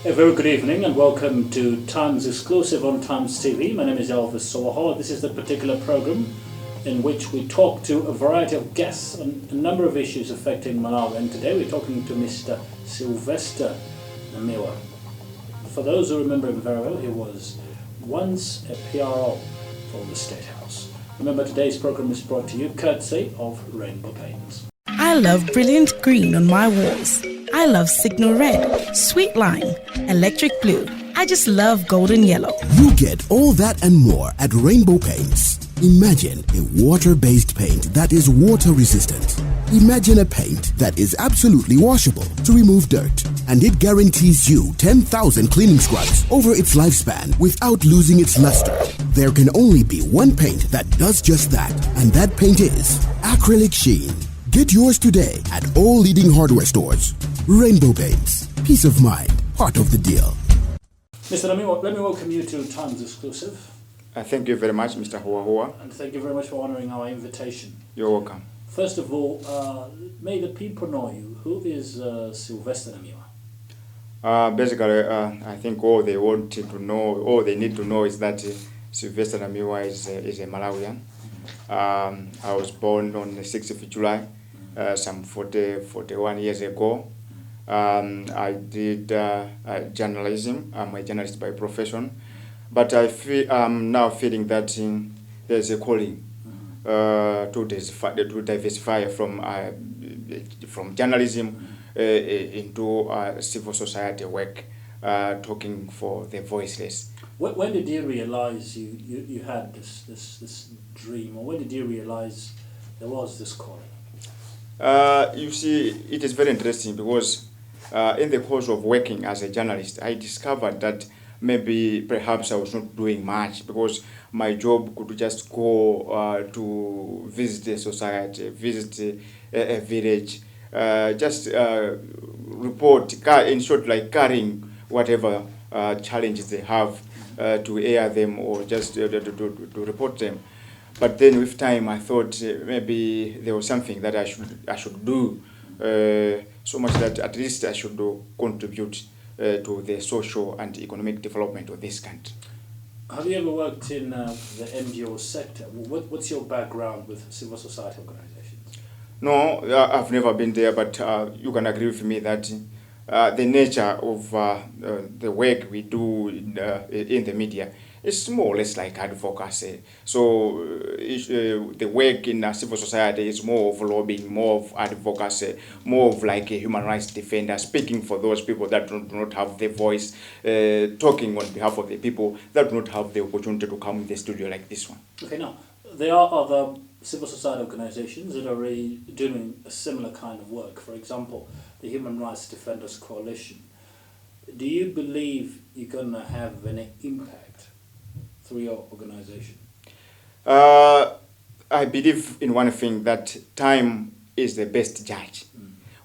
A very good evening and welcome to Times Exclusive on Times TV. My name is Elvis Sowahola. This is the particular program in which we talk to a variety of guests on a number of issues affecting Malawi. And today we're talking to Mr. Sylvester Namiwa. For those who remember him very well, he was once a PRO for the State House. Remember, today's program is brought to you courtesy of Rainbow Paints. I love brilliant green on my walls. I love signal red, sweet lime, electric blue. I just love golden yellow. You get all that and more at Rainbow Paints. Imagine a water-based paint that is water-resistant. Imagine a paint that is absolutely washable to remove dirt. And it guarantees you 10,000 cleaning scrubs over its lifespan without losing its luster. There can only be one paint that does just that, and that paint is acrylic sheen. Get yours today at all leading hardware stores. Rainbow Paints. Peace of mind. Part of the deal. Mr. Namiwa, let me welcome you to Times Exclusive. Thank you very much, Mr. Huahua. And thank you very much for honouring our invitation. You're welcome. First of all, may the people know you. Who is Sylvester Namiwa? Basically, I think all they need to know is that Sylvester Namiwa is a Malawian. I was born on the 6th of July, some 41 years ago. I did journalism. I'm a journalist by profession. But I'm now feeling that there's a calling to diversify from journalism into civil society work, talking for the voiceless. When did you realize you had this dream, or when did you realize there was this calling? You see, it is very interesting because in the course of working as a journalist, I discovered that perhaps I was not doing much because my job could just go to visit a society, visit a village, just report, in short, like carrying whatever challenges they have to air them or just to report them. But then with time, I thought maybe there was something that I should do, so much that at least I should contribute to the social and economic development of this country. Have you ever worked in the NGO sector? What's your background with civil society organizations? No, I've never been there, but you can agree with me that the nature of the work we do in the media is more or less like advocacy. So the work in civil society is more of lobbying, more of advocacy, more of like a human rights defender, speaking for those people that do not have the voice, talking on behalf of the people that do not have the opportunity to come in the studio like this one. Okay, now, there are other civil society organizations that are really doing a similar kind of work. For example, the Human Rights Defenders Coalition. Do you believe you're going to have any impact through your organization? I believe in one thing, that time is the best judge.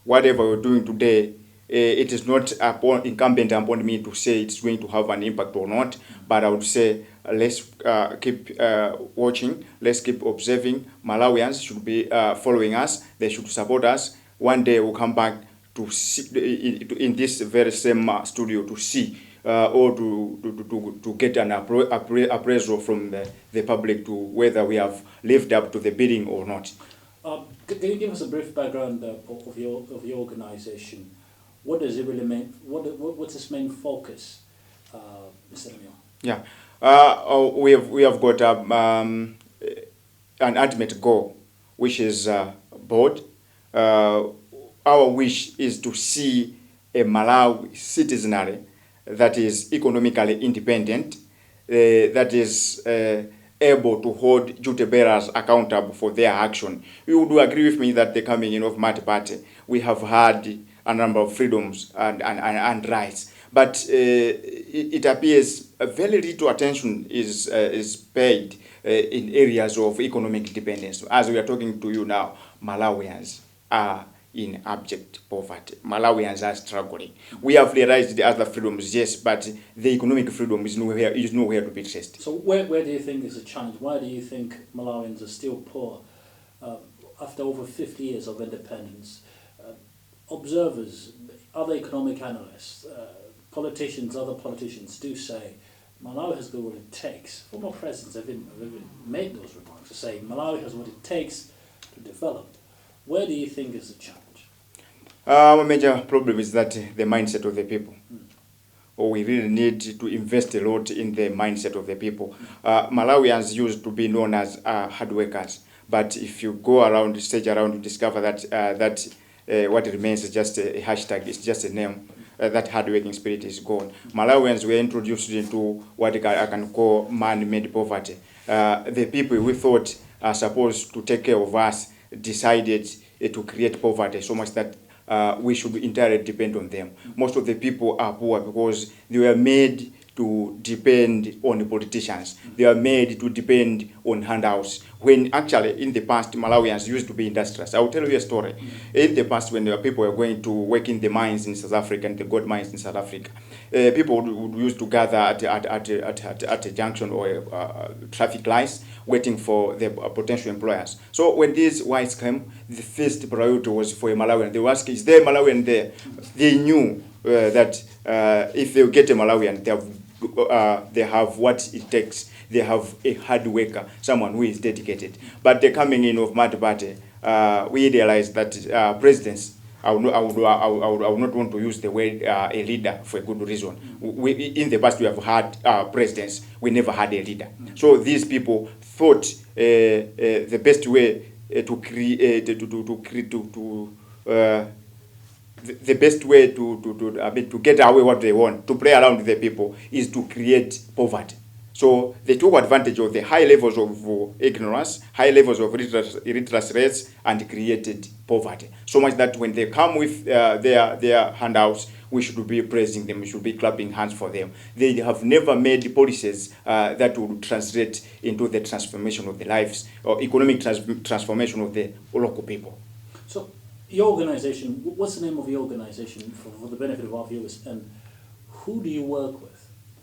Whatever we're doing today, it is not incumbent upon me to say it's going to have an impact or not, but I would say let's keep watching, let's keep observing. Malawians should be following us, they should support us. One day we'll come back to see, in this very same studio to see or to get an appraisal from the public to whether we have lived up to the bidding or not. Can you give us a brief background of your organization? What does it really mean? What's its main focus, Mr. Namiwa? Yeah, we have got an ultimate goal, which is broad. Our wish is to see a Malawi citizenry that is economically independent, that is able to hold duty bearers accountable for their action. You would agree with me that the coming in of multi-party, we have had a number of freedoms and rights, but it appears very little attention is paid in areas of economic independence. As we are talking to you now, Malawians are in abject poverty. Malawians are struggling. We have realized the other freedoms, yes, but the economic freedom is nowhere to be traced. So where do you think is a challenge? Why do you think Malawians are still poor after over 50 years of independence? Observers, other economic analysts, other politicians do say Malawi has got what it takes. Former presidents have even made those remarks to say Malawi has what it takes to develop. Where do you think is the challenge? Our major problem is that the mindset of the people. Or we really need to invest a lot in the mindset of the people. Malawians used to be known as hard workers, but if you go around, stage around, you discover that what remains is just a hashtag, it's just a name. That hard-working spirit is gone. Malawians were introduced into what I can call man-made poverty. The people we thought are supposed to take care of us decided to create poverty so much that we should entirely depend on them. Most of the people are poor because they were made to depend on the politicians. They are made to depend on handouts. When actually in the past Malawians used to be industrious. I will tell you a story. In the past, when people were going to work in the mines in South Africa, and the gold mines in South Africa, people would used to gather at a junction or traffic lights waiting for the potential employers. So when these whites came, the first priority was for a Malawian. They were asking, is there a Malawian there? They knew that if they get a Malawian, they have what it takes. They have a hard worker, someone who is dedicated. But the coming in of Mad Party, we realized that presidents, I would not want to use the word a leader for a good reason. In the past, we have had presidents. We never had a leader. So these people thought the best way the best way to get away what they want, to play around with the people, is to create poverty. So they took advantage of the high levels of ignorance, high levels of illiteracy rates, and created poverty. So much that when they come with their handouts, we should be praising them, we should be clapping hands for them. They have never made policies that would translate into the transformation of the lives, or economic transformation of the local people. So your organization, what's the name of your organization for the benefit of our viewers, and who do you work with?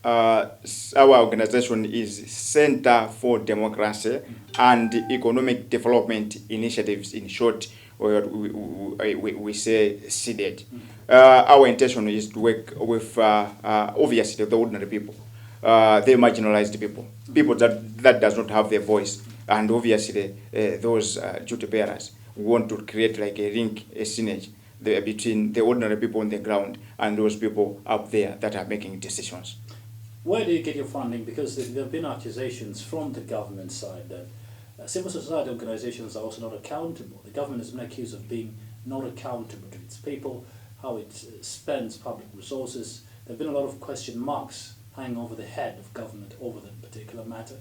Our organization is Center for Democracy and Economic Development Initiatives, in short, or we say CDED. Our intention is to work with, obviously, the ordinary people, the marginalized people, people that does not have their voice, and obviously those duty bearers. We want to create like a link, a synergy between the ordinary people on the ground and those people up there that are making decisions. Where do you get your funding? Because there have been accusations from the government side that civil society organizations are also not accountable. The government has been accused of being not accountable to its people, how it spends public resources. There have been a lot of question marks hanging over the head of government over that particular matter.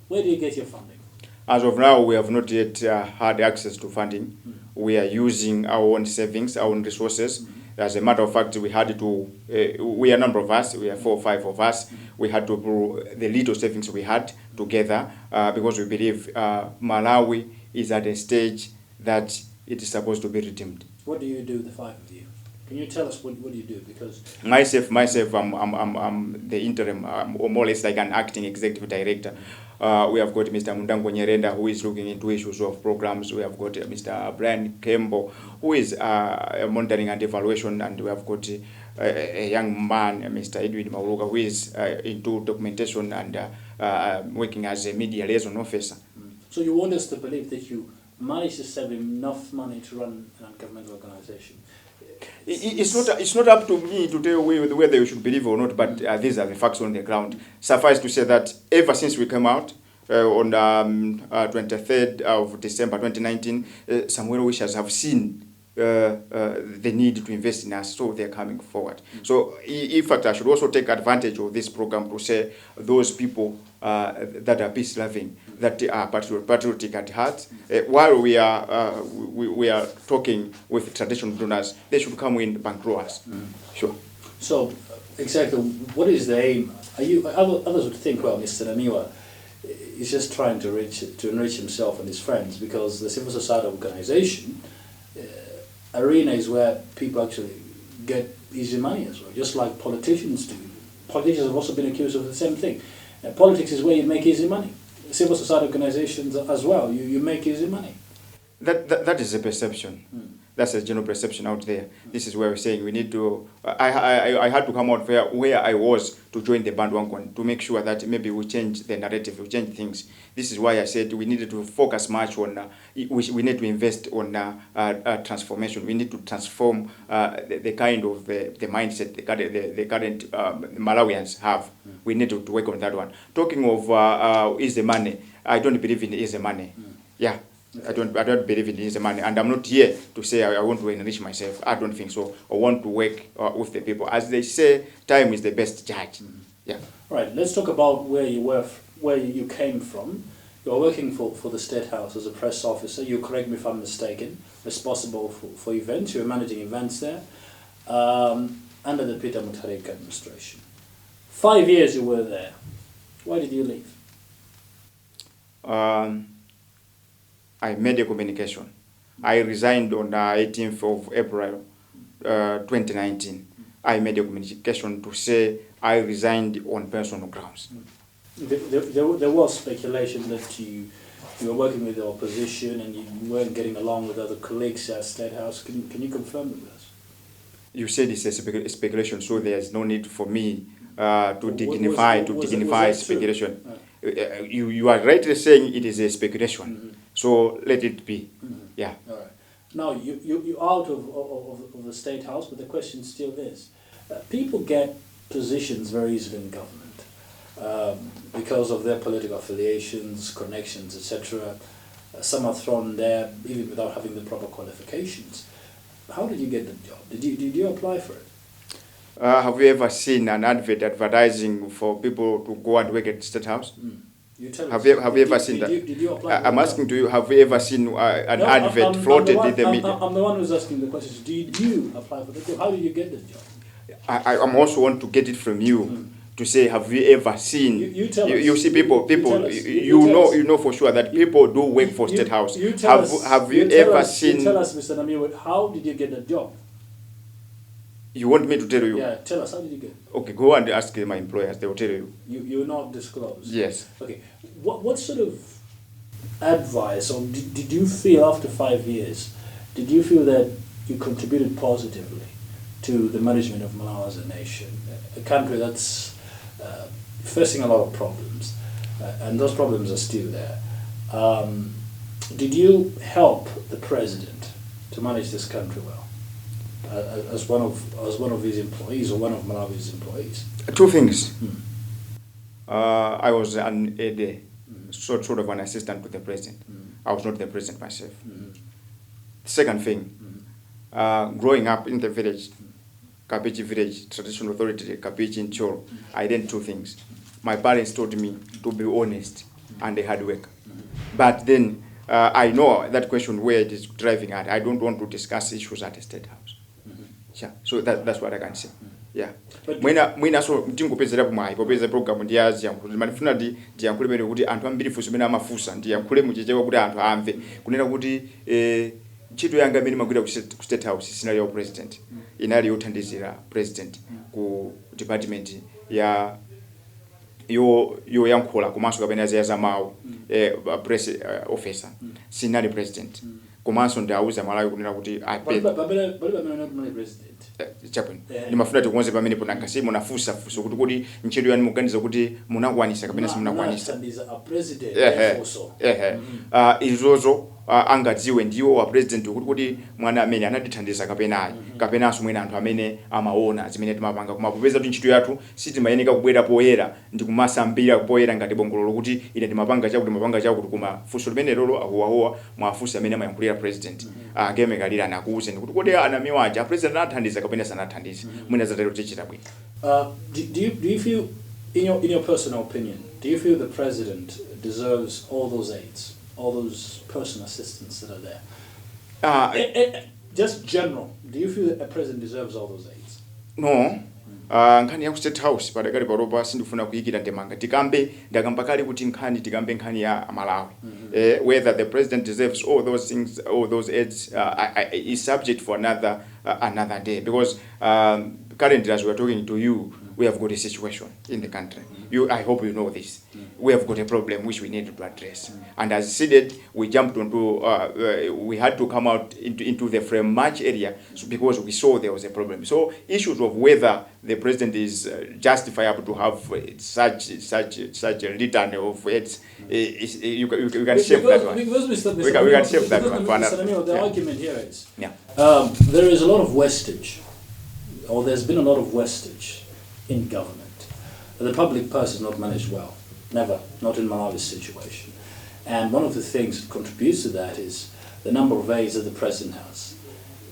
Where do you get your funding? As of now, we have not yet had access to funding. We are using our own savings, our own resources. As a matter of fact, we had to, we are a number of us, we are 4 or 5 of us, we had to pull the little savings we had together because we believe Malawi is at a stage that it is supposed to be redeemed. What do you do, the 5 of you? Can you tell us what do you do? Because myself, I'm the interim, or more or less like an acting executive director. We have got Mr. Mundango Nyerenda, who is looking into issues of programs. We have got Mr. Brian Kembo, who is monitoring and evaluation, and we have got a young man, Mr. Edwin Mauruga, who is into documentation and working as a media liaison officer. So you want us to believe that you managed to save enough money to run an ungovernmental organization? It's not up to me to tell you whether you should believe or not, but these are the facts on the ground. Suffice to say that ever since we came out on 23rd of December 2019, some well-wishers have seen the need to invest in us, so they're coming forward. So in fact, I should also take advantage of this program to say those people that are peace-loving, that are patriotic at heart, while we are talking with traditional donors, they should come in bankroll us. Sure. So exactly, what is the aim? Others would think, well, Mr. Namiwa is just trying to enrich himself and his friends, because the civil society organization arena is where people actually get easy money as well, just like politicians do. Politicians have also been accused of the same thing. Politics is where you make easy money. Civil society organizations as well, you make easy money. That is a perception. That's a general perception out there. This is where we're saying we need to. I had to come out where I was to join the bandwagon to make sure that maybe we change the narrative, we change things. This is why I said we needed to focus much on. We need to invest on transformation. We need to transform the kind of the mindset the current Malawians have. We need to work on that one. Talking of easy money, I don't believe in easy money. Yeah. Okay. I don't believe in easy money, and I'm not here to say I want to enrich myself. I don't think so. I want to work with the people. As they say, time is the best judge. Yeah. All right. Let's talk about where you were, where you came from. You're working for the State House as a press officer. You correct me if I'm mistaken. Responsible for events. You're managing events there under the Peter Mutharika administration. 5 years you were there. Why did you leave? I made a communication. I resigned on the 18th of April 2019. I made a communication to say I resigned on personal grounds. There was speculation that you were working with the opposition and you weren't getting along with other colleagues at State House. Can you confirm with us? You said it's a speculation, so there's no need for me to dignify speculation. You are rightly saying it is a speculation. So let it be. Yeah. All right. Now you're out of the State House, but the question still is: people get positions very easily in government because of their political affiliations, connections, etc. Some are thrown there even without having the proper qualifications. How did you get the job? Did you apply for it? Have you ever seen an advertising for people to go and work at the State House? Have you ever seen that? Did you apply I'm asking to you, have you ever seen an advert floated in the media? I'm the one who's asking the questions. Did you apply for the job? How did you get the job? I'm also want to get it from you to say, have you ever seen? You tell us. You see people. You know for sure that people do work for State House. Have you ever seen? You tell us, Mr. Namiwa, how did you get the job? You want me to tell you? Yeah, tell us, how did you get it? Okay, go and ask my employers, they will tell you. You will not disclose? Yes. Okay, what sort of advice, or did you feel after 5 years, did you feel that you contributed positively to the management of Malawi as a nation, a country that's facing a lot of problems, and those problems are still there? Did you help the president to manage this country well? As one of his employees or one of Malawi's employees? Two things. I was an AD, sort of an assistant to the president. I was not the president myself. Second thing, growing up in the village, Kapichi village, traditional authority, Kapichi in Choro, I did two things. My parents taught me to be honest and a hard worker. But then I know that question where it is driving at. I don't want to discuss issues at the State House. Yeah, so that's what I can say. Yeah. Mwina so mtingopezera kumai popeza program ndi yazi yankulu manifuna ndi yankulu mene kuti anthu ambiri fuso mene amafusa ndi yankule muchichewa kuti anthu amve kunena kuti ntchito yanga imene magwira ku State House sinali ya president inali yothandizira president ku department ya yo yankhula komanso kapena za mawu press officer sinali president komanso ndauza Malawi kunena kuti chapeni nimafuna tikonze pamene ponanga munafusa fuso kuti ntchito yani muganiza kuti munakwanisa kapena simunakwanisa izozo angadziwe ndiwo wa president kuti mwana amene anatithandiza kapenanso mwina anthu amene amaona zimene timapanga koma popeza kuti ntchito yathu sitimayeneka kubwera poyera ndi kumasambira poyera ngati bongololo kuti ine timapanga chakuti koma fuso limene lolo ahowa mwafusa amene amayankhulira president ageme kalira nakuuze kuti kodi Namiwa aja president anathandiza kapena sanathandiza mwina zatero tichita bwino. Do you feel in your personal opinion, do you feel the president deserves all those aids, all those personal assistants that are there? Just general, do you feel that a president deserves all those aids? No. Nkhani ya ku State House padakali paropa sindifuna kuyikira ndemanga ndakamba kale kuti tikambe nkhani ya Malawi. Whether the president deserves all those things, all those aids is subject for another day, because currently as we are talking to you, we have got a situation in the country. I hope you know this. We have got a problem which we need to address. And as stated, we jumped onto, we had to come out into the frame match area because we saw there was a problem. So issues of whether the president is justifiable to have such a return of heads, you can shape that one. Because We can shape that one. Mr. Namiwa, the argument here is, Yeah. there is a lot of wastage, or there's been a lot of wastage in government. The public purse is not managed well, never, not in Malawi's situation. And one of the things that contributes to that is the number of aides that the president has.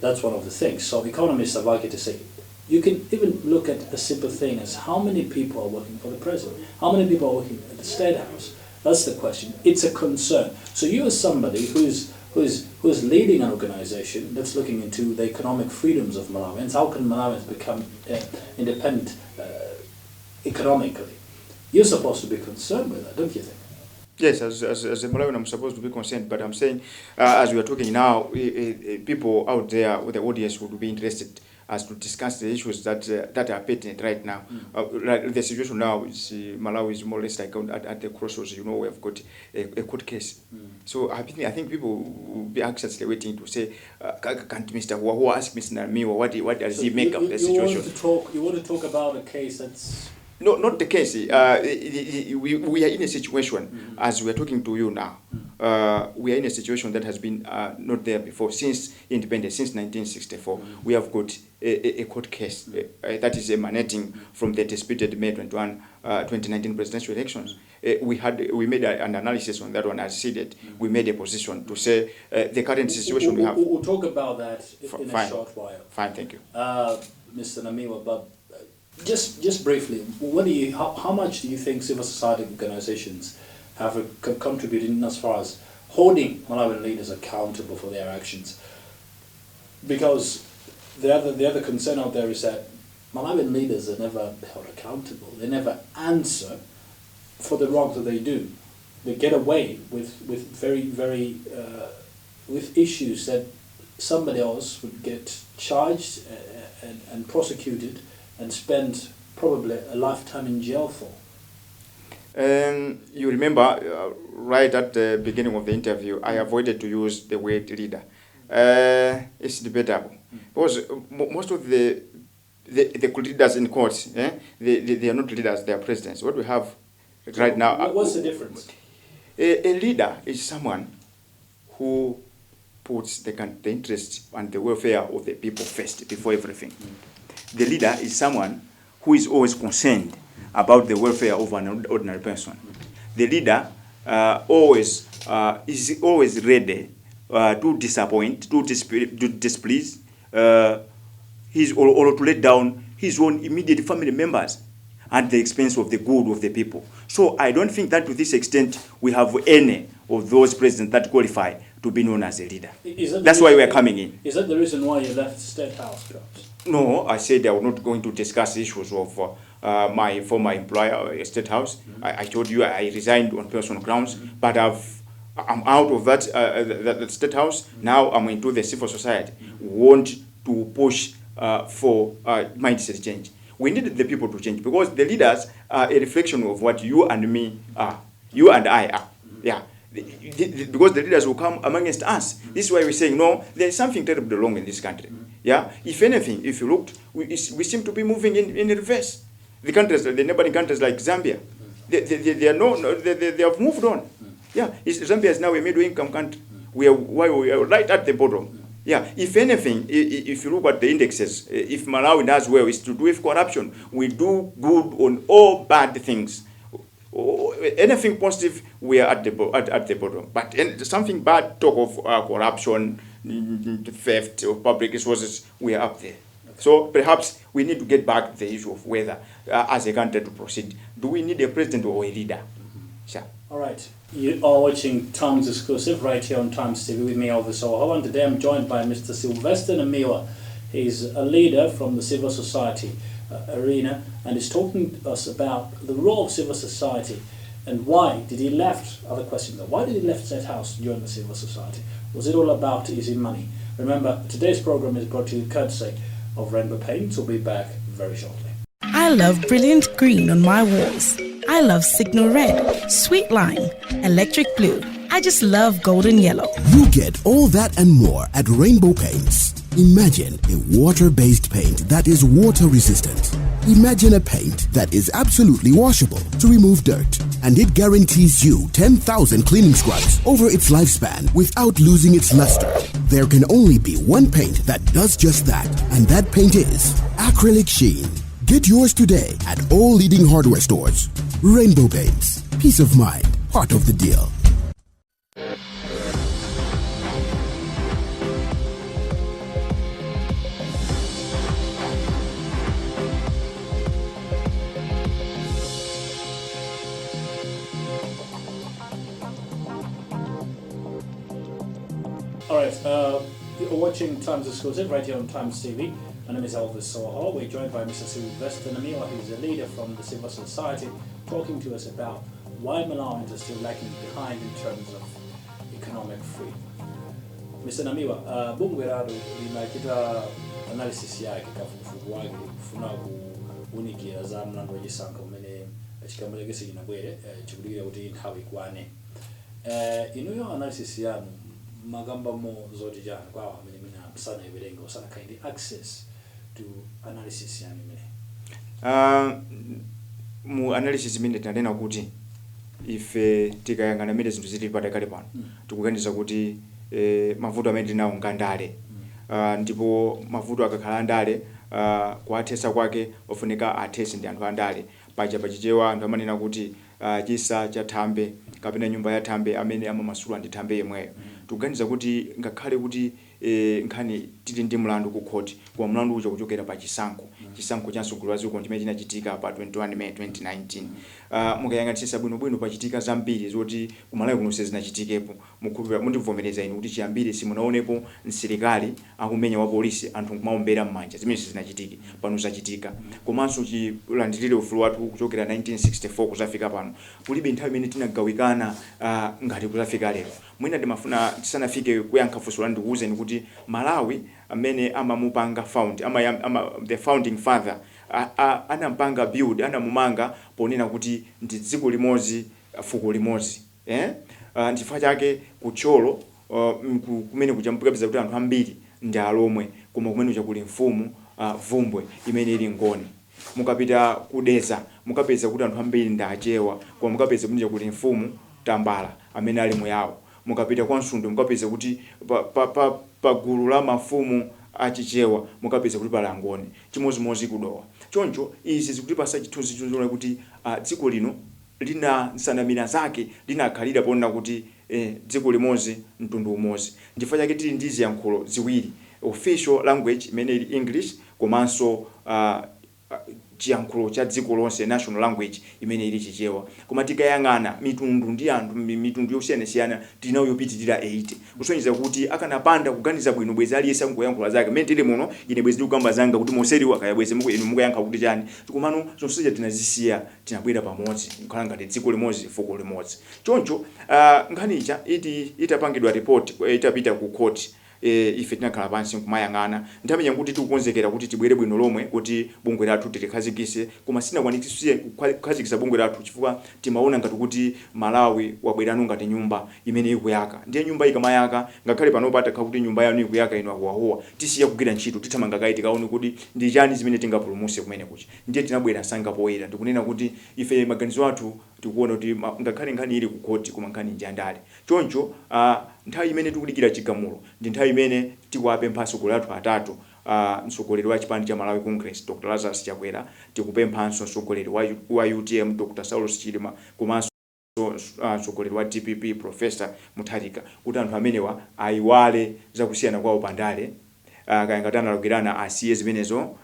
That's one of the things. So economists are likely to say, you can even look at a simple thing as how many people are working for the president, how many people are working at the State House. That's the question. It's a concern. So you as somebody who's leading an organization that's looking into the economic freedoms of Malawians, how can Malawians become independent economically? You're supposed to be concerned with that, don't you think? Yes, as a Malawian, I'm supposed to be concerned, but I'm saying, as we are talking now, people out there with the audience would be interested as to discuss the issues that are pertinent right now. The situation now is Malawi is more or less like at the crossroads. You know, we have got a court case. So I think people will be anxiously waiting to say, can't Mr. Who ask Mr. Namiwa what does he make of the situation? You want to talk about a case that's... No, not the case. We are in a situation, as we are talking to you now, we are in a situation that has been not there before since independence, since 1964. We have got a court case that is emanating from the disputed May 21, 2019 presidential elections. We made an analysis on that one, as stated. We made a position to say the current situation we have. We'll talk about that in a short while. Fine, thank you. Mr. Namiwa, but just briefly, how much do you think civil society organizations have contributed in as far as holding Malawian leaders accountable for their actions? Because the other concern out there is that Malawian leaders are never held accountable. They never answer for the wrongs that they do. They get away with with issues that somebody else would get charged and prosecuted and spend probably a lifetime in jail for. You remember, right at the beginning of the interview, I avoided to use the word leader. It's debatable. Because most of the leaders in courts, they are not leaders, they are presidents. What we have right now... What's the difference? A leader is someone who puts the interest and the welfare of the people first, before everything. The leader is someone who is always concerned about the welfare of an ordinary person. The leader is always ready to disappoint, to displease, or to let down his own immediate family members at the expense of the good of the people. So I don't think that to this extent we have any of those presidents that qualify to be known as a leader. That's why we are coming in. Is that the reason why you left State House, perhaps? No, I said I was not going to discuss issues of my former employer, State House. I told you I resigned on personal grounds, but I'm out of that State House. Now I'm into the civil society. We want to push for mindset change. We need the people to change because the leaders are a reflection of what you and me are. You and I are. Yeah. Because the leaders will come amongst us. This is why we're saying, no, there's something terribly wrong in this country. Yeah. If anything, if you looked, we seem to be moving in reverse. The countries, the neighboring countries like Zambia, they have moved on. Yeah. Zambia is now a middle-income country. We are right at the bottom. Yeah, if anything, if you look at the indexes, if Malawi does well, is to do with corruption. We do good on all bad things. Anything positive, we are at the bottom. But something bad, talk of corruption, theft of public resources, we are up there. So perhaps we need to get back to the issue of whether, as a country to proceed, do we need a president or a leader? Sure. All right. You are watching Times Exclusive right here on Times TV with me, Elvis Soho, and today I'm joined by Mr. Sylvester Namiwa. He's a leader from the civil society arena, and he's talking to us about the role of civil society and why did he left. Other questions: why did he left State House to join the civil society? Was it all about easy money? Remember, today's program is brought to you courtesy of Rainbow Paints. We'll be back very shortly. I love brilliant green on my walls. I love signal red, sweet lime, electric blue. I just love golden yellow. You get all that and more at Rainbow Paints. Imagine a water-based paint that is water-resistant. Imagine a paint that is absolutely washable to remove dirt. And it guarantees you 10,000 cleaning scrubs over its lifespan without losing its luster. There can only be one paint that does just that, and that paint is Acrylic Sheen. Get yours today at all leading hardware stores. Rainbow Paints. Peace of mind. Part of the deal. Alright, you're watching Times Exclusive right here on Times TV. My name is Elvis Soho. We're joined by Mr. Sylvester Namiwa, who's a leader from the civil society, talking to us about why Malawians are still lagging behind in terms of economic freedom. Mr. Namiwa, bungwe rado linachita analysis yake kafukufuku wake kufuna kuunikira za mlandu wachisankho umene chikamulekese chinabwere chikudikira kuti nthawi ikwane. Inuyo analysis yanu magamba mo zoti jana kwa amene mina msana iwerenga usana kind access to analysis yanu imene. Mu analysis imene tinanena kuti ife tikayangana mene zinthu zili padakale pano tikuganiza kuti mavuto amene tinawo ngandale ndipo mavuto akakhala ndale kuathesa kwake ofunika athese ndi anthu andale pachichewa anthu amanena kuti chisa cha thambe kapena nyumba ya thambe amene amamasula ndi thambe yemweyo. Tikuganiza kuti ngakhale kuti nkhani tili ndi mlandu ku court kwa mlandu uja kuchokera pa chisankho cha mtsogoleri wa dziko chimene chinachitika pa 21 May 2019. Mukayang'anisisa bwinobwino pachitika zambiri zoti kumalawi kuno zinachitikepo mundivomereza inu kuti chiyambire simunaonepo msilikali akumenya wa polisi anthu kumaombera m'manja zimene zinachitike pano zachitika. Komanso chilandilire ufulu wathu kuchokera 1964 kuzafika pano kulibe nthawi imene tinagawikana ngati kuzafika lero. Mwina ndimafuna tisanafike kuyankha funso lanu ndikuwuzeni kuti Malawi amene amamupanga the founding father anampanga build anamumanga ponena kuti ndi dziko limodzi fuko limodzi. Chifukwa chake kucholo kumene kujambuka biza kuti anthu ambiri ndi alomwe koma kumene kuli mfumu Vumbwe imene ili ngoni. Mukapita kudeza mukapeza kuti anthu ambiri ndi achewa koma mukapeza kuti kuli mfumu Tambala amene ali muyawo. Mukapita kwa Nsundu mukapeza kuti pa gulu la mafumu achichewa mukapeza kuti pali angoni chimozimozi kudowa. Choncho izi zikutipasa chithunzi chozona kuti dziko lino lina nsanamira zake linakhalira ponena kuti dziko limodzi mtundu umodzi. Chifukwa chake tili ndi ziyankhulo ziwiri, official language imene ili English komanso chiyankhulo cha dziko lonse national language imene ili chichewa. Koma tikayang'ana mitundu ndi anthu mitundu yosiyanasiyana tinayo yopitirira 80. Kusonyeza kuti akanapanda kuganiza bwino bwezi aliyesa ngoyankhula zake mmene tili muno ine bwezi ndikugamba zanga kuti moseri wakayabweze inu mukuyankha kuti chani tikumano zonse tinazisiya tinabwera pamodzi nkhala ngati dziko limodzi fuko limodzi. Choncho nkhanicha itapangidwa report itapita ku court ife tinakhala pansi kumayang'ana nthawi yankuti tikukonzekera kuti tibwere bwino lomwe kuti bungwe lathu tilikhazikise koma sinakwanitse kukhazikisa bungwe lathu chifukwa timaona ngati kuti Malawi wabwerano ngati nyumba imene ikuyaka. Ndiye nyumba ikamayaka ngakhale pano patakha kuti nyumba yanu ikuyaka inu akuwahowa tisiya kugwira ntchito tithamanga kayi tikaone kuti ndi chani zimene tingapulumuse kumene kuchi. Ndiye tinabwera sanga poyera ndikunena kuti ife maganizo athu tikuona kuti ngakhale nkhani ili ku court koma nkhani njandale. Choncho nthawi imene tikudikira chigamulo ndi nthawi imene tikuwapempha mtsogoleri athu atatu, mtsogoleri wa chipani cha Malawi Congress Dr. Lazarus Chakwera, tikupemphanso mtsogoleri wa UTM Dr. Saulos Chilima komanso mtsogoleri wa DPP Professor Mutharika kuti anthu amenewa ayiwale zakusiyana kwawo pandale kayangatana analogirana asiye zimenezo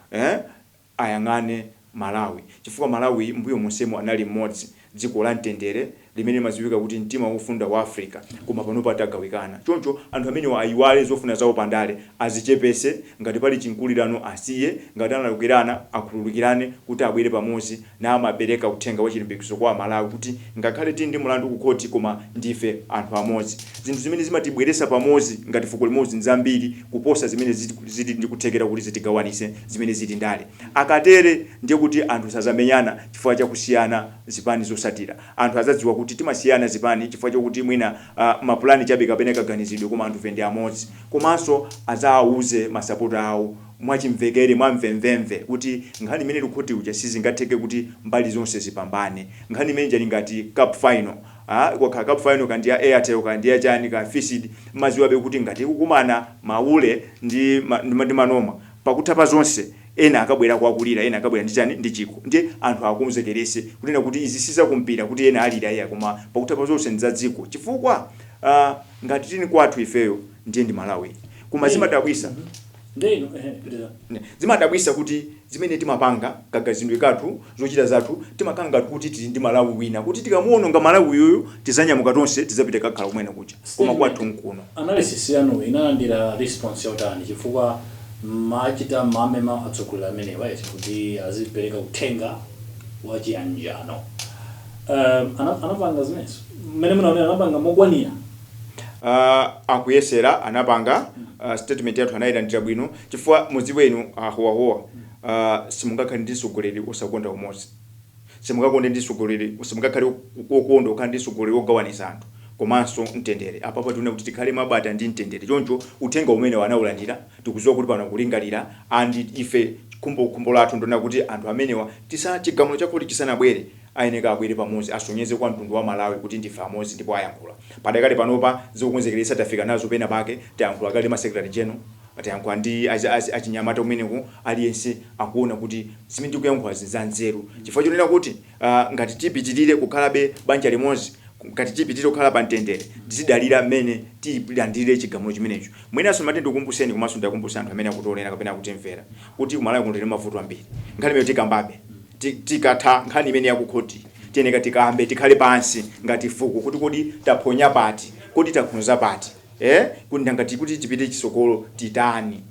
ayang'ane Malawi chifukwa Malawi mbuyo monsemo anali mmodzi dziko la mtendere limene maziwika kuti mtima wofunda wa Africa, koma pano patagawikana. Choncho anthu amene ayiwale zofuna zawo pandale, azichepese, ngati pali chinkulirano asiye, ngati analukirana akhululukirane kuti abwere pamodzi na amabereka uthenga wa chilimbikitso kwa Malawi kuti ngakhale tili ndi mulandu ku khoti koma ndife anthu amodzi. Zinthu zimene zimatibweresa pamodzi ngati fuko limodzi nzambiri kuposa zimene zili ndi kuthekera kuti zitigawanise zimene zili ndale. Akatere ndiye kuti anthu sazamenyana chifukwa cha kusiyana zipani zosatira. Anthu azadziwa kuti timasiyana zipani chifukwa chokuti mwina mapulani chabe kapena kaganizidwe koma anthu ndi amodzi. Komanso azawuze masapota awo mwachimvekere mwamvemvemve kuti nkhani imene likuti uja sizingatheke kuti mbali zonse zipambane. Nkhani imene jali ngati cup final, kwa cup final kandi ya Airtel kandi ya chani ka Fisid maziwabe kuti ngati kukumana maule ndi manoma pakuthapa zonse, ena akabwera kwakulira, ena akabwera ndi chani ndi chiko. Ndi anthu akumzekerese kunena kuti izi sizakumpira kuti ena alira iya koma pakuthapa zonse ndizadziko. Chifukwa ngati tini kwathu ifeyo ndiye ndi Malawi. Kuma zimadabwisa. Zimadabwisa kuti zimene timapanga kagazindwe kathu zochita zathu timakanga kuti tili ndi Malawi wina, kuti tikamuona nga Malawi yoyo tizanyamuka tonse tizapita kakhala kumene kucha koma kwathu nkuno. Analysis yanu inalandira response yotani chifukwa machita mamema atsogolera amene waiti kuti azipereka uthenga wa chiyanjano. Anapanga zimenezo mmene munaona anapanga mogwanira. Akuyesera anapanga statement yathu anayilandira bwino chifukwa muzi wenu ahowahowa simungakhale ndi mtsogoleri osakonda umodzi, simungakonde ndi mtsogoleri, simungakhale okonda okhala ndi mtsogoleri ogawanisa anthu komanso mtendere. Apapo tiona kuti tikhale mabata ndi mtendere. Choncho uthenga umene wanaulandira tikuziwa kuti pano kulingalira andi ife khumbo lathu ndona kuti anthu amenewa chigamulo chakoti chisanabwere ayeneka abwere pamodzi asonyeze kwa mtundu wa Malawi kuti ndife amodzi ndipo ayankhula. Padakali panopa zikukonzekeresa tafika nazo pena pake tayankhula kale ma secretary general atayankhula ndi achinyamata umeneko aliyense akuona kuti zimene tikuyankhula zinzanzeru chifukwa chonena kuti ngati tipitirire kukhalabe banja limodzi, ngati tipitirire kukhala pa mtendere tizidalira mmene tilandire chigamulo chimenecho. Mwenaso matendo kumbuseni komanso ndakumbusana anthu amene akutolera kapena kutimvera kuti Malawi kunotera mavuto ambiri. Nkhani imene tikambabe tikatha nkhani imene yakukhoti tiyeneka tikambe tikhale pansi ngati fuko kuti kodi taphonya pati, kodi takhunza pati, kuti ngati kuti tipite chisokolo titani.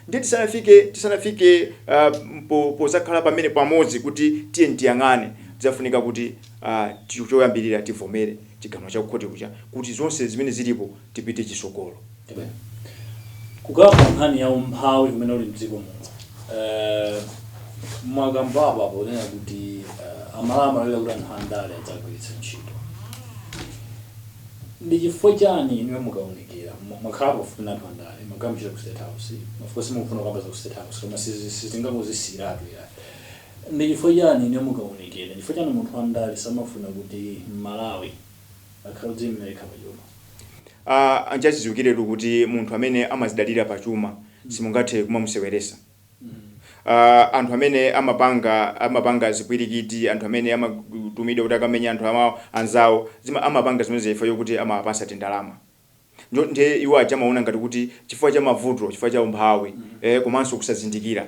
Ndi tisanafike pozakhala pamene pamodzi kuti tiye ntiyang'ane zafunika kuti choyambirira tivomere chigamulo chakukhoti kucha kuti zonse zimene zilipo tipite chisokolo. Kukamba nkhani ya umphawi umene uli mdziko muno. Mwakambaba ponena kuti amalama lera kuti anthu andale adzagwiritsa ntchito. Ndi chifukwa chani inuwe mukaunikira mwakhala pofuna anthu andale mwakambira ku State House, of course mukufuna kukamba za ku State House koma sitingangozisiratu ya. Ndi chifukwa chani inuwe mukaunikira, chifukwa chani munthu andale samafuna kuti Malawi akhale kudzimilika pachuma. Anchachidziwikiretu kuti munthu amene amazidalira pachuma simungathe kumamuseweresa. Anthu amene amapanga zipwirikiti, anthu amene amatumidwa kuti akamenya anthu anzawo amapanga zimene zifo kuti amapasa tindalama. Nde iwo achamaona ngati kuti chifukwa cha mavuto, chifukwa cha umphawi komanso kusazindikira.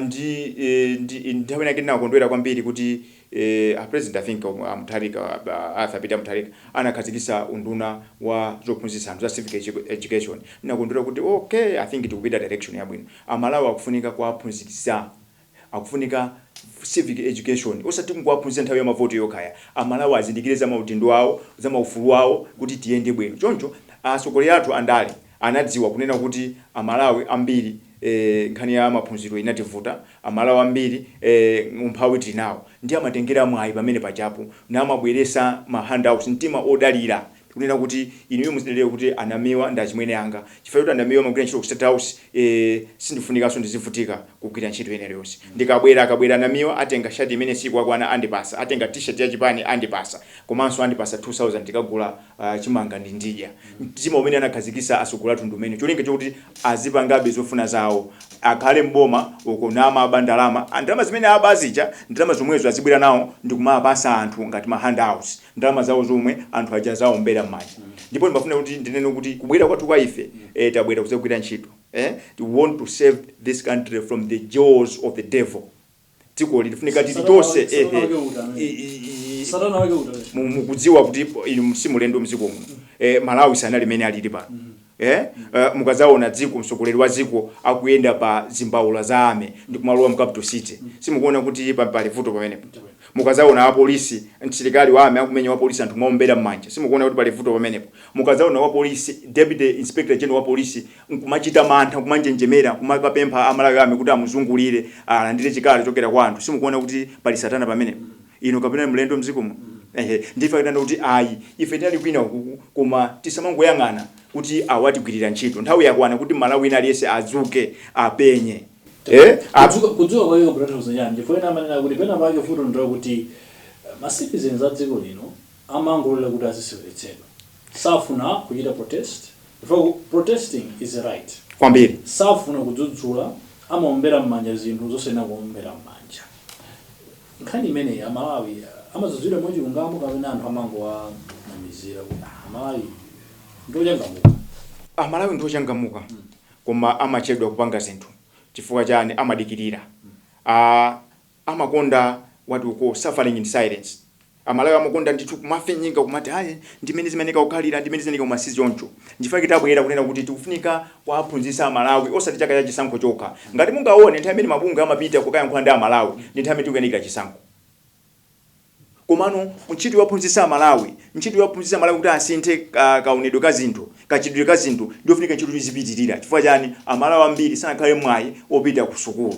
Ndi nthawi yake ndinakondwera kwambiri kuti president I think Mutharika Arthur Peter Mutharika anakhazikitsa unduna wa zophunzitsa anthu za civic education. Ndinakondwera kuti okay, I think tikupita direction yabwino. Amalawi akufunika kuwaphunzitsa, akufunika civic education osati kungowaphunzitsa nthawi ya mavoto yokhaya. Amalawi azindikire za maudindo awo, za maufulu awo kuti tiyende bwino. Choncho atsogoleri athu andale anadziwa kunena kuti Amalawi ambiri nkhani ya maphunziro inativuta, Amalawi ambiri umphawi tinawo ndi amatengera mwayi pamene pachapo na amabweresa ma handouts mtima odalira kunena kuti inuyo muzidalira kuti Anamiwa ndi achimwene anga chifukwa kuti Anamiwa magwira ntchito ku State House sindifunikanso ndizivutika kugwira ntchito ina yonse. Akabwera Anamiwa atenga shati imene sikukwana andipasa, atenga t-shirt ya chipani andipasa, komanso andipasa 2000 tikagula chimanga ndi ndidya. Mtima umene anakhazikitsa atsogoleri athu ndumene cholinga chokuti azipangabe zofuna zawo, akhale mboma uko nama bandalama, ndalama zimene abazicha ndalama zomwezo azibwera nawo ndikumapasa anthu ngati ma handouts, ndalama zawo zomwe anthu aja zawo mbera m'manja. Ndipo ndimafuna kuti ndinene kuti kubwera kwathu kwa ife tabwera kuzagwira ntchito. We want to save this country from the jaws of the devil. Tiko lifunika titonse Satana wake utale. Mukudziwa kuti inu simulendo mziko muno. Malawi sanali mene alili pano. Mukazaona dziko msogoleri wa dziko akuyenda pa zimbaula za ame ndi kumalowa mu capital city. Simukuona kuti pali vuto pamenepo. Mukazaona apolisi msilikali wa ame akumenya wa polisi anthu mwaombera mmanja. Simukuona kuti pali vuto pamenepo. Mukazaona wa polisi deputy inspector general wa polisi nkumachita mantha kumanjenjemera kumakapempha amalawi ame kuti amuzungulire alandire chikalo chokera kwa anthu. Simukuona kuti pali satana pamenepo. Ino kapena mlendo mziko muno. Ndifa kitanda kuti ayi ife tinali kwina koma tisamangoyang'ana kuti awatigwirira ntchito nthawi yakwana kuti Malawi ina aliyese azuke apenye kudziwa kwa hiyo brother uzanyani ndifuna manena kuti pena pake futo ndiro kuti ma citizens a dziko lino amangolola kuti azisiweretsedwa safuna kuchita protest for protesting is right kwambiri safuna kudzudzula amaombera mmanja zinthu zosena kuombera mmanja nkhani imene ya Malawi amazuzira mwaji ungamo kapena anthu amangowa namizira kuti Malawi ndochangamuka. Malawi ndochangamuka koma amachedwa kupanga zinthu chifukwa chani amadikirira. Amakonda what we call suffering in silence. Malawi amakonda ndithu kumafinyinga kumati ayi ndimene zimeneka kukhalira ndimene zimeneka kumasizi choncho. Ndifa kitabwera kunena kuti tikufunika kuaphunzitsa Malawi osati chaka cha chisankho chokha. Ngati mungaone nthawi imene mabungu amapita kukayankhula ndi Malawi ndi nthawi imene tikuyenera chisankho. Komano ntchito yophunzitsa Malawi kuti asinthe kaonedwe ka zinthu kachidwe ka zinthu ndiofunika ntchito zipitirira chifukwa chani Amalawi ambiri sanakhale mwayi opita ku sukulu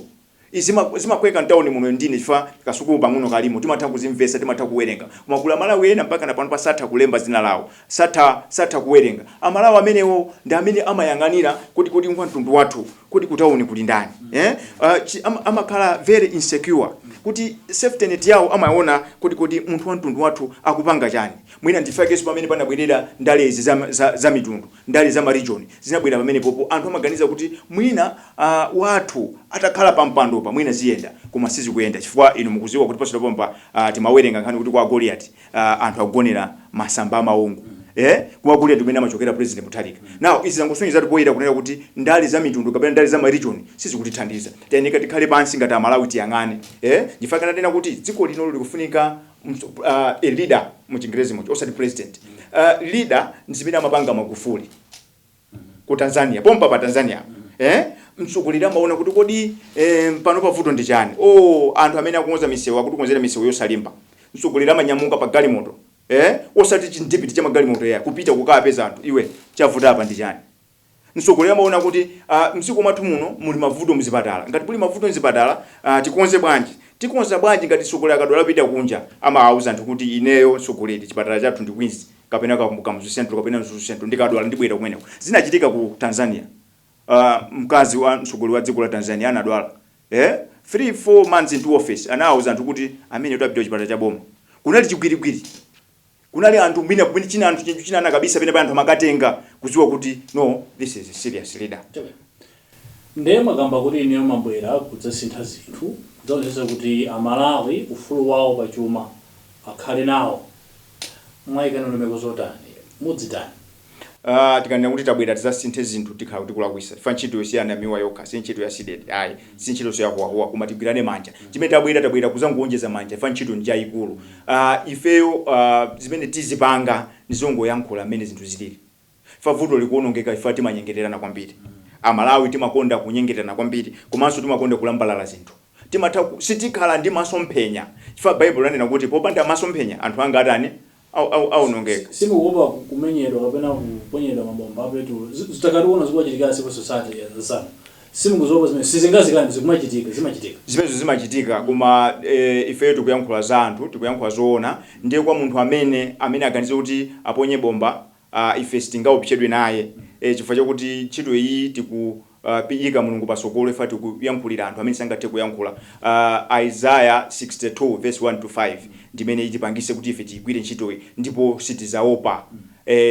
zimakweka mtauni muno ndine chifukwa kasukulu pang'ono kalimo timatha kuzimvesa timatha kuwerenga koma kula Malawi ena mpaka napano pasatha kulemba zina lawo satha kuwerenga Amalawi amenewo ndi amene amayang'anira kuti mtundu wathu kuti kutauni kuli ndani amakhala very insecure kuti safety net yawo amaona kuti munthu wa mtundu wathu akupanga chani mwina ndifakeso pamene panabwerera ndale izi za mitundu ndale za region zinabwera pamene popo anthu amaganiza kuti mwina wathu atakhala pampando pa mwina ziyenda koma sizikuyenda chifukwa inu mukuziwa kuti pasula pompa timawerenga nkhani kuti kwa Goliath anthu akugonera masamba amaungu kwa Goliath kumene amachokera president Mutharika now izi zangosonyeza tipoyera kunena kuti ndale za mitundu kapena ndale za region sizikutithandiza tiyeneka tikhale pansi ngati Malawi tiyang'ane ndifaka nanena kuti dziko lino likufunika a leader mu Chingerezi mocho osati president leader ndizimene amapanga Magufuli ku Tanzania pompa pa Tanzania mtsogoleri amaona kuti kodi pano pavuto ndi chani anthu amene akungoza misewu akukonzera misewu yosalimba mtsogoleri amanyamuka pa galimoto osati chindipiti cha magalimoto ya kupita kukapeza anthu iwe chavuta apa ndi chani mtsogoleri amaona kuti msiku mwathu muno muli mavuto mzipatala ngati muli mavuto mzipatala tikonze bwanji ngati mtsogoleri akadwala pita kunja amawauza anthu kuti ineyo mtsogoleri chipatala chathu ndi Queens kapena kamuzu central kapena mzuzu central ndikadwala ndibwera kumeneko zinachitika ku Tanzania mkazi wa mtsogoleri wa dziko la Tanzania anadwala 3-4 months into office anawauza anthu kuti amene utapita chipatala cha boma kunali chigwirigwiri kunali anthu mbina kumene china anthu china kabisa pene anthu makatenga kuziwa kuti no this is a serious leader ndiye magamba kuti ine mabwera kudzasintha zinthu zaonesa kuti Amalawi ufulu wawo pachuma akhale nawo mwaikana ndemeko zotani mudzitani tikanena kuti tabwera tizasinthe zinthu tikhala kuti kulakwisa ifa ntchito yosiyana miwa yokha si ntchito ya sided ayi si ntchito yoyahuwahuwa koma tigwirane manja chimene tabwera kuzangoonjeza manja ifa ntchito ndi yayikulu ifeyo zimene tizipanga ndizongoyankhula mmene zinthu zilili ifa vuto likuonongeka ifa timanyengererana kwambiri Amalawi timakonda kunyengererana kwambiri komanso timakonda kulambalala zinthu sitikhala ndi masomphenya ifa Bible lanena kuti popanda masomphenya anthu anga atani aunongeka simukuopa kumenyedwa kapena kuponyedwa mabomba apetu zitakaliona zikuchitika civil society yazana simukuzopa zimene sizingazikani zimachitika koma ifeyo tikuyankhula za anthu tikuyankhula zoona ndiye kwa munthu amene aganize kuti aponye bomba ife sitingaopsedwe naye chifukwa chakuti ntchito iyi tikuyika Mulungu pasogolo ifa tikuyankhulira anthu amene sangathe kuyankhula Isaiah 62 verse 1-5 ndimene itipangise kuti ife tigwire ntchito iyi ndipo sitizaopa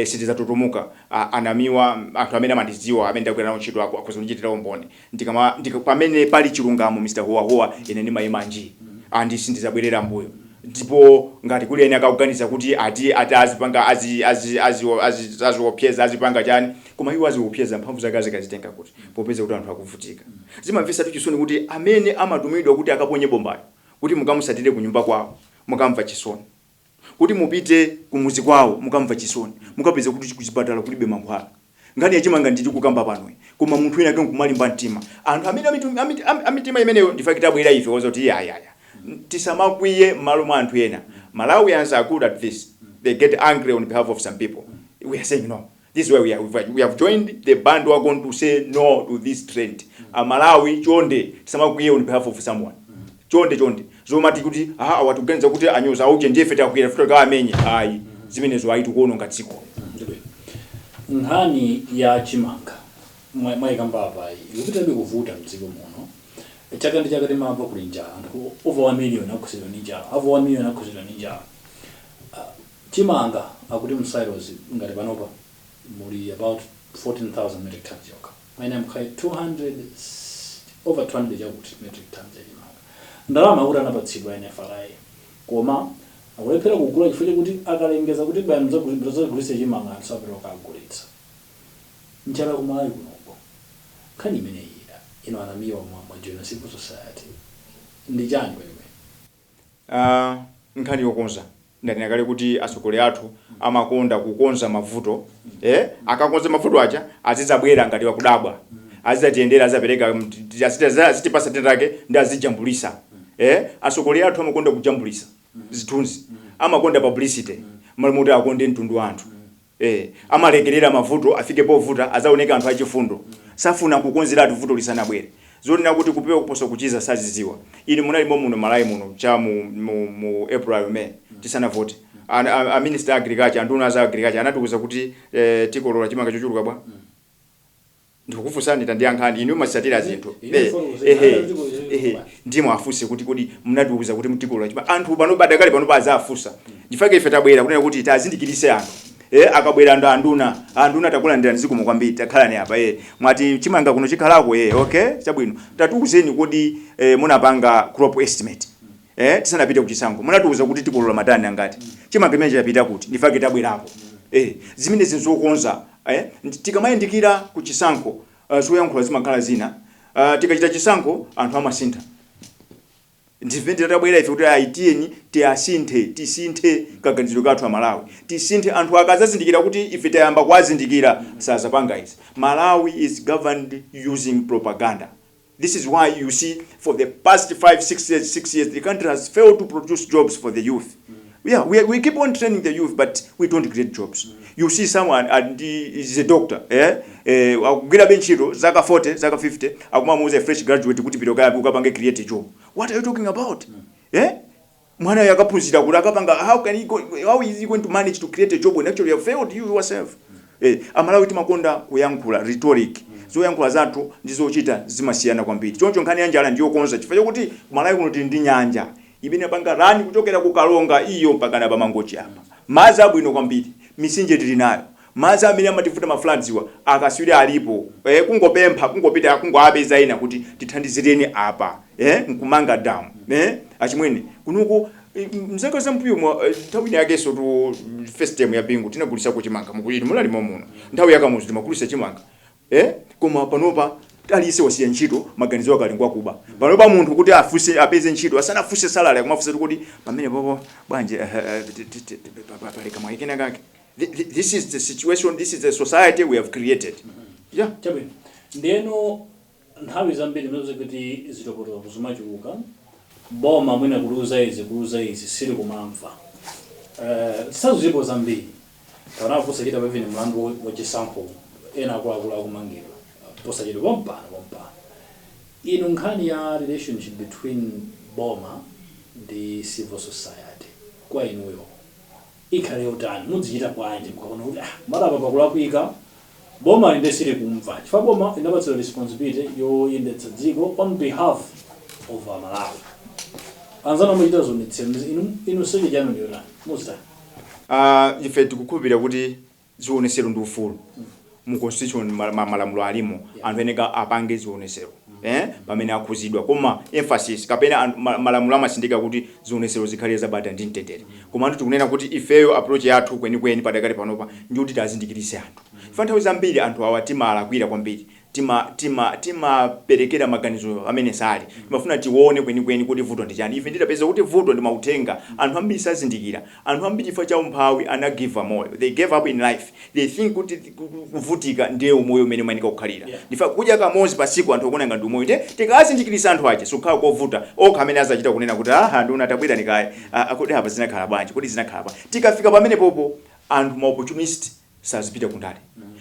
sitizatotomuka Namiwa anthu amene amandidziwa amene ndagwira nawo ntchito ako akuzondichitira umboni pamene pali chilungamo Mr. Hoa ine ndimayima nji andi sindizabwerera mbuyo ndipo ngati kuli ene akakuganiza kuti ati azipanga aziopyeza azipanga chani koma iwo aziopyeza mphamvu zake azikazitenga kuti popeza kuti anthu akuvutika zimamvesa chisoni kuti amene amatumidwa kuti akaponye bombayo kuti mukamusatire ku nyumba kwawo mukamva chisoni kuti mupite kumuzi kwawo mukamva chisoni mukapeza kuti kuchipatala kulibe mankhwala ngani yachimanga nditi kukamba pano koma munthu ena kumalimba mtima anthu amene amitima imeneyo ndifakita bwera ife wazoti yaya tisamakwiye malo mwa anthu ena. Malawians are good at this. They get angry on behalf of some people. We are saying no. This is why we have joined the band who are going to say no to this trend. Malawi chonde tisamakwiye on behalf of someone. Chonde zomati kuti awatugenza kuti anyoza uje ndiye feta kuira futa ka amenye ayi zimenezo ayi tukono ngatsiko. Nkhani ya chimanga mwayikamba apa ikupitabe kuvuta mdziko muno chaka ndi chaka timamva kuli njala anthu over 1 million akusidwa ni njala over 1 million akusidwa ni njala. Chimanga akuti msilos ngati panopa muli about 14,000 metric tons yoka maina mkhai 200 over 200 chakuti metric tons ya chimanga ndalama kuti anapatsidwa NFRA koma akulephera kugula chifukwa kuti akalengeza kuti baya mzagulisa chimanga asapero kagulitsa njala kumalawi kunoko nkhani imeneyi ino anamiwa mwa joina civil society ndi chani kwenikweni. Nkhani yokonza ndani kale kuti asokole athu amakonda kukonza mavuto akakonza mavuto acha azizabwera ngati wakudabwa azizatiyendera azapereka azitipasa tendake ndi azijambulisa asokole athu amakonda kujambulisa zithunzi amakonda publicity malimuti akonde mtundu anthu amalekerera mavuto afike povuta azaoneka anthu achifundo safuna kukonzera athu vuto lisanabwere zonena kuti kupewa kuposa kuchiza saziziwa ini munalimo muno Malawi muno cha mu April May tisana vote a minister agriculture anduna za agriculture anatukuza kuti tikolola chimanga chochuluka bwa ndikufusa ndiyankhani inu masatira zinthu ndimo afuse kuti kodi munatukuza kuti mutikolola chimanga anthu pano badakale pano baza afusa ndifake ife tabwera kunena kuti tazindikirise anthu akabwera ndo anduna takulandira nziko mukwambiri takhalani apa mwati chimanga kuno chikhalako okay chabwino tatukuzeni kodi munapanga crop estimate tisanapita kuchisango munatukuza kuti tikolola matani angati chimanga imene chapita kuti ndifake tabwerapo zimene zinzokonza tikamayindikira kuchisango zoyankhula zimakhala zina tikachita chisango anthu amasintha ndivende tabwera ife kuti aitiyeni tisinthe kaganiziro kathu Malawi tisinthe anthu akazazindikira kuti ife tayamba kwazindikira sazapanga izi. Malawi is governed using propaganda. This is why you see for the past 6 years the country has failed to produce jobs for the youth. We keep on training the youth but we don't create jobs. You see someone and he is a doctor akugira benchiro zaka 40 zaka 50 akumamuza fresh graduate kuti pito kaya ukapange create a job. What are you talking about? Mwana yakaphunzira kuti akapanga how is he going to manage to create a job when actually you have failed you yourself? Amalawi timakonda kuyankhula rhetoric zoyankhula zathu ndizochita zimasiyana kwambiri choncho nkhani ya njala ndiyo konza chifukwa chokuti Malawi kuno tili ndi nyanja imene panga rani kuchokera ku Kalonga iyo mpaka na pamangochi apa madzi abwino kwambiri misinje tili nayo madzi amene amativuta ma floods wa akaswiri alipo kungopempha kungopita kungoapeza ina kuti tithandizireni apa nkumanga damu achimwene kunuko mzaka zampuyo nthawi yakeso to first time ya bingu tinagulisa ku chimanga mukuliti mulali muno nthawi yakamuzi timakulisa chimanga koma panopa alise wasiya ntchito maganizo akalengwa kuba panopa munthu kuti afuse apeze ntchito asanafuse salary kumafusa kuti pamene popo bwanje paleka mwaikena kake. This is the situation, this is the society we have created. Chabwino ndeno nthawi zambiri mnazo kuti zitokotoka kuzumachuka boma mwina kuluza izi sili kumamva sazuzipo zambiri tanafusa chita pavini mlandu wachisankho ena akula kumangidwa posachita pompana ino nkhani ya relationship between boma ndi civil society kwa inuyo ikhale utani mudzichita bwanji mkaona kuti malapa pakula kuika boma linde sili kumva chifukwa boma inapatsa responsibility yoyendetsa dziko on behalf of Malawi anzana muchita zonetsera inu sili chanu ndiyona muzita ife tikukhulupirira kuti zionesero ndi ufulu mu constitution malamulo alimo anthu eneka apange zionesero pamene akhuzidwa koma emphasis kapena malamulo amasindika kuti zionesero zikhale zabata ndi mtendere koma anthu tikunena kuti ifeyo approach yathu kwenikweni padakali panopa ndi kuti tazindikirise anthu nthawi zambiri anthu awatima alakwira kwambiri timaperekera maganizo amene sali timafuna tione kwenikweni kuti vuto ndi chani. Ife nditapeza kuti vuto ndi mautenga, anthu ambiri sazindikira, anthu ambiri chifukwa cha umphawi anagiva moyo, they gave up in life, they think kuti kuvutika ndiye umoyo umene umanika kukhalira. Ndifa kudya kamozi pasiku anthu akuona ngati umoyo tikazindikirisa anthu aja sukhala kovuta okha amene azachita kunena kuti nduna tabwera nikaye akuti apa zinakhala bwanji kuti zinakhala bwanji. Tikafika pamene popo anthu ma opportunist sazipita kundale.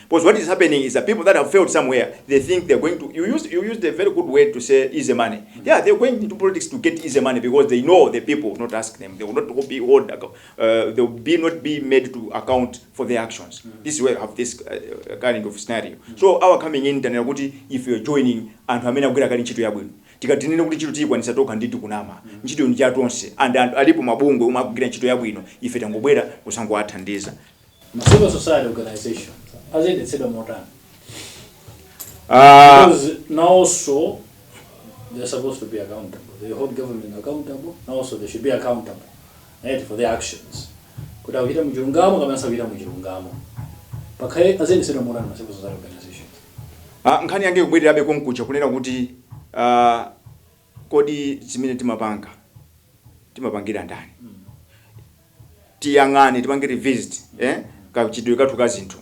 Because what is happening is that people that have failed somewhere, they think they're going to, you used a very good word to say easy money. Yeah, they're going into politics to get easy money because they know the people will not ask them. They will not be they will not be made to account for their actions. This is where we have this kind of scenario. So our coming in, if you're joining, and hamena kugwira kali ntchito yabwino. Tikatinene kuti ntchito tikwanisa toka nditi kunama. Ntchito ndi chatonse. And alipo mabungwe umagwira ntchito yabwino. Ife tangobwera kusangowathandiza. Civil society organization. As it said more time. Because now also they're supposed to be accountable. They hold government accountable. Now also they should be accountable, right, for their actions. Kuda wita mjurungamo kama nsa wita mjurungamo. Pakai as it said more time civil society organization. Nkhani yange kubwirira be konkucha kunena kuti kodi zimene timapangira ndani. Tiyang'ane tipange revisit kachidwe kathu ka zinthu.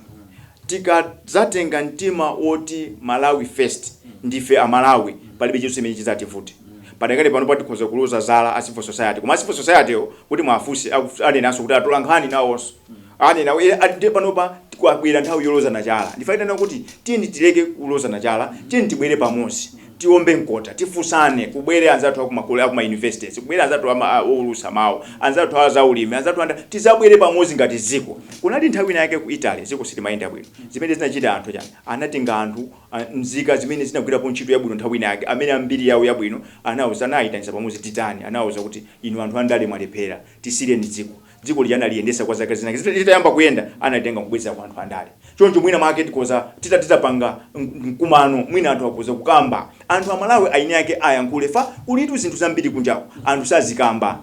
Tikazatenga mtima oti Malawi first ndife amalawi palibe chinthu chimene chizativuta. Padakale pano patikhoza kuluza zala a civil society. Koma civil society kuti mwafusi anenaso kuti atola nkhani nawonso. Anena ati panopa tikwabwera nthawi yoloza nachala. Ndifaitana kuti tini tileke kuloza nachala, tini tibwere pamodzi. Tiombe nkota, tifusane, kubwere anzathu akumakolo akuma universities, kubwere anzathu olusa mawu, anzathu azaulimi, anzathu tizabwere pamodzi ngati ziko. Kunali nthawi yake ku Italy, ziko silimayenda bwino. Zimene zinachita anthu chani, anatenga anthu nzika zimene zinagwirapo ntchito yabwino nthawi yake, amene ambiri yawo yabwino, anawuza anayitanisa pamodzi titani, anawuza kuti inu anthu andale mwalephera, tisire ni ziko. Dziko lijana liyendesa kwa zaka zinake zitayamba kuyenda anatenga kubweza kwa anthu andale. Choncho mwina market koza titapanga mkumano mwina anthu akuza kukamba anthu amalawi aine yake ayankhule fa kulitu zinthu zambiri kunjawo anthu sazikamba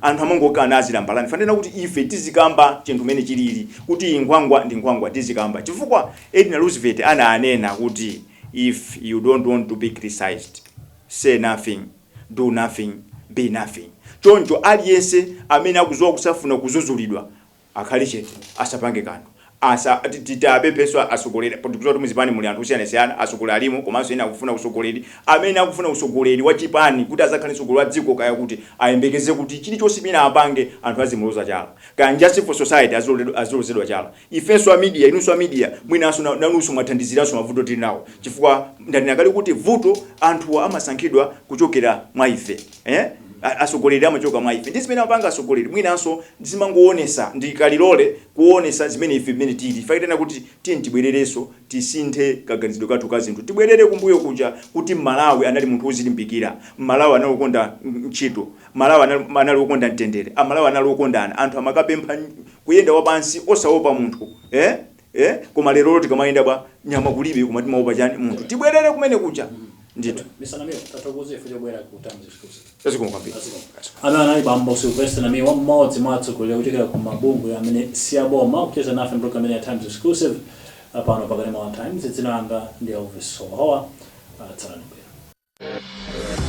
anthu amangokana azilambalani fanena kuti ife tizikamba chinthu mene chilili kuti ingwangwa ndi ngwangwa tizikamba chifukwa Edna Roosevelt ananena kuti if you don't want to be criticized, say nothing, do nothing, be nothing. Choncho aliyense amene akuzowa kusafuna kuzuzulidwa akhali chete asapange kanthu titabe peswa asogolera kuti muzipani muli anthu osiyana asogolera alimo komanso ena akufuna usogoleri amene akufuna usogoleri wa chipani kuti azakhale usogolera wa dziko kaya kuti ayembekeze kuti chilichonse chimene apange anthu azimuloza chala kaya just for society azilozedwa chala. Ifenso a media inunso a media mwinanso nanunso mwathandiziranso mavuto tili nawo chifukwa ndanena kuti vuto anthu amasankhidwa kuchokera mwa ife asogoleri amachoka mwa ife. Ndisimene amapanga asogoleri mwinanso ndizimangoonesa ndikalilole kuonesa zimene ife mmene tili faitana kuti tini tibwerereso tisinthe kaganizidwe kathu ka zinthu tibwerere kumbuyo kuja kuti Malawi anali munthu wozilimbikira, Malawi anali wokonda ntchito, Malawi anali wokonda mtendere, Malawi anali wokondana, anthu amakapempha kuyenda wapansi osaopa munthu koma lero tikamayenda bwa nyama kulibe koma timaopa chani munthu. Tibwerere kumene kuja ndito. Mr. Namiwa, tatokoze fujo bwera ku Times Exclusive. Tazikumbira. Anali bambo Sylvester Namiwa mmodzi mwatsogoleri kuchokera ku mabungwe amene siyaboma kucheza nafe mpulogalamu ya Times Exclusive pano pakati mwa Times. Dzina langa ndi Elvis Sohawa. Tsalani bwera.